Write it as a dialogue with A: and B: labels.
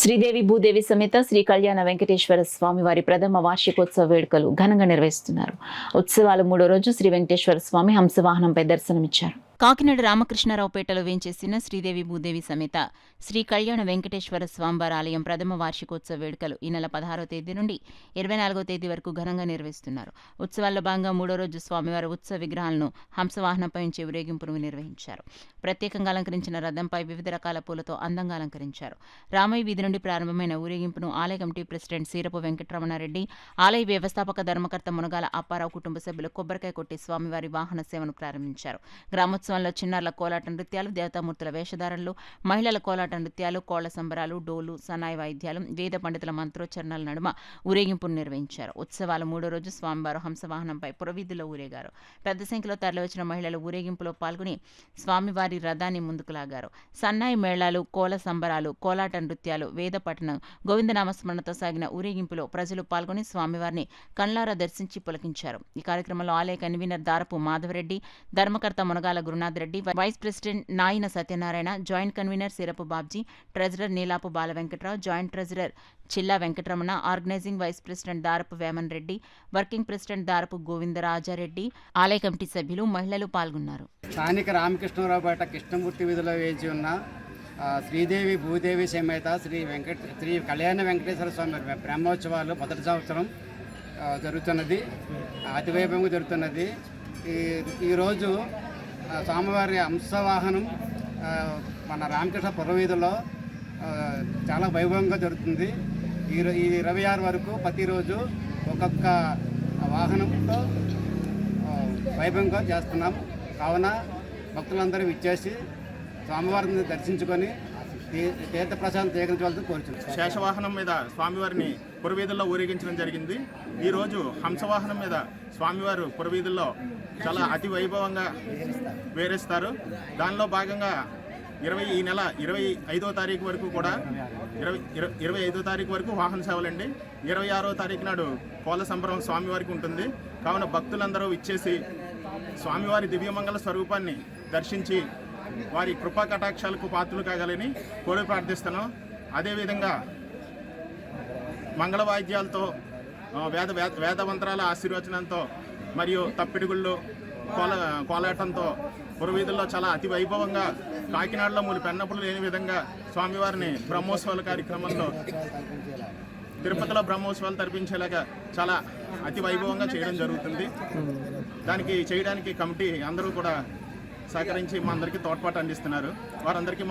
A: శ్రీదేవి భూదేవి సమేత శ్రీ కళ్యాణ వెంకటేశ్వర స్వామి వారి ప్రథమ వార్షికోత్సవ వేడుకలు ఘనంగా నిర్వహిస్తున్నారు. ఉత్సవాల 3వ రోజు శ్రీ వెంకటేశ్వర స్వామి హంసవాహనంపై దర్శనమిచ్చారు. కాకినాడ రామకృష్ణరావుపేటలో వేంచేసిన శ్రీదేవి భూదేవి సమేత శ్రీ కళ్యాణ వెంకటేశ్వర స్వామివారి ఆలయం ప్రథమ వార్షికోత్సవ వేడుకలు ఈ నెల 16వ తేదీ నుండి 24వ తేదీ వరకు ఘనంగా నిర్వహిస్తున్నారు. ఉత్సవాల్లో భాగంగా 3వ రోజు స్వామివారి ఉత్సవ విగ్రహాలను హంసవాహనంపై ఉంచి ఊరేగింపును నిర్వహించారు. ప్రత్యేకంగా అలంకరించిన రథంపై వివిధ రకాల పూలతో అందంగా అలంకరించారు. రామయ్య వీధి నుండి ప్రారంభమైన ఊరేగింపును ఆలయ కమిటీ ప్రెసిడెంట్ సీరపు వెంకటరమణారెడ్డి, ఆలయ వ్యవస్థాపక ధర్మకర్త మునగాల అప్పారావు కుటుంబ సభ్యులు కొబ్బరికాయ కొట్టి స్వామివారి వాహన సేవను ప్రారంభించారు. గ్రామోత్సవంలో చిన్నారుల కోలాట నృత్యాలు, దేవతామూర్తుల వేషధారణలు, మహిళల కోలాట నృత్యాలు, కోళ్ల సంబరాలు, డోలు, సన్నాయి వాయిద్యాలు, వేద పండితుల మంత్రోచ్చరణల నడుమ ఊరేగింపును నిర్వహించారు. ఉత్సవాల 3వ రోజు స్వామివారు హంసవాహనంపై పురవీధుల్లో ఊరేగారు. పెద్ద సంఖ్యలో తరలివచ్చిన మహిళలు ఊరేగింపులో పాల్గొని స్వామివారి రథాన్ని ముందుకు లాగారు. సన్నాయి మేళాలు, కోల సంబరాలు, కోలాట నృత్యాలు, వేద పఠనం, గోవిందనామస్మరణతో సాగిన ఊరేగింపులో ప్రజలు పాల్గొని స్వామివారిని కళ్లారా దర్శించి పులకించారు. ఈ కార్యక్రమంలో ఆలయ కన్వీనర్ దారపు మాధవరెడ్డి, ధర్మకర్త Munagala Gurunath Reddy, vice president Nayina Satyanarayana, joint convener Sirapu Babji, treasurer Neelapu Bala Venkatrao, joint treasurer Chilla Venkataramana, organising vice president Darapu Veman Reddy, working president దారపు గోవిందరాజారెడ్డి, ఆలయ కమిటీ సభ్యులు, మహిళలు పాల్గొన్నారు.
B: స్థానిక రామకృష్ణరావుపేట కృష్ణమూర్తి వీధిలో వేచి ఉన్న శ్రీదేవి భూదేవి సమేత శ్రీ కళ్యాణ వెంకటేశ్వర స్వామి బ్రహ్మోత్సవాలు మొదటి సంవత్సరం జరుగుతున్నది. అతివైభవంగా జరుగుతున్నది. ఈరోజు స్వామివారి హంసవాహనం మన రామకృష్ణ పురవీధిలో చాలా వైభవంగా జరుగుతుంది. ఈ 26 వరకు ప్రతిరోజు ఒక్కొక్క వాహనంతో వైభవంగా చేస్తున్నాం. కావున భక్తులందరూ ఇచ్చేసి స్వామివారిని దర్శించుకొని తీర్థప్రసాదం స్వీకరించవలసింది కోరుచున్నాం.
C: శేషవాహనం మీద స్వామివారిని పురవీధుల్లో ఊరేగించడం జరిగింది. ఈరోజు హంసవాహనం మీద స్వామివారు పురవీధుల్లో చాలా అతి వైభవంగా వేరేస్తారు. దానిలో భాగంగా ఈ నెల 25వ తారీఖు వరకు కూడా 25వ తారీఖు వరకు వాహన సేవలండి. 26వ తారీఖు నాడు కోల సంబరం స్వామివారికి ఉంటుంది. కావున భక్తులందరూ ఇచ్చేసి స్వామివారి దివ్యమంగళ స్వరూపాన్ని దర్శించి వారి కృపా కటాక్షాలకు పాత్రలు కాగలని కోరి ప్రార్థిస్తున్నాం. అదేవిధంగా మంగళ వాయిద్యాలతో వేదమంత్రాల ఆశీర్వచనంతో మరియు తప్పిడిగుళ్ళు కోలాటంతో పురవీధుల్లో చాలా అతి వైభవంగా కాకినాడలో పెన్నప్పుడు లేని విధంగా స్వామివారిని బ్రహ్మోత్సవాల కార్యక్రమంలో తిరుపతిలో బ్రహ్మోత్సవాలు తరిపించేలాగా చాలా అతి వైభవంగా చేయడం జరుగుతుంది. దానికి చేయడానికి కమిటీ అందరూ కూడా సహకరించి మా అందరికీ తోడ్పాటు అందిస్తున్నారు. వారందరికీ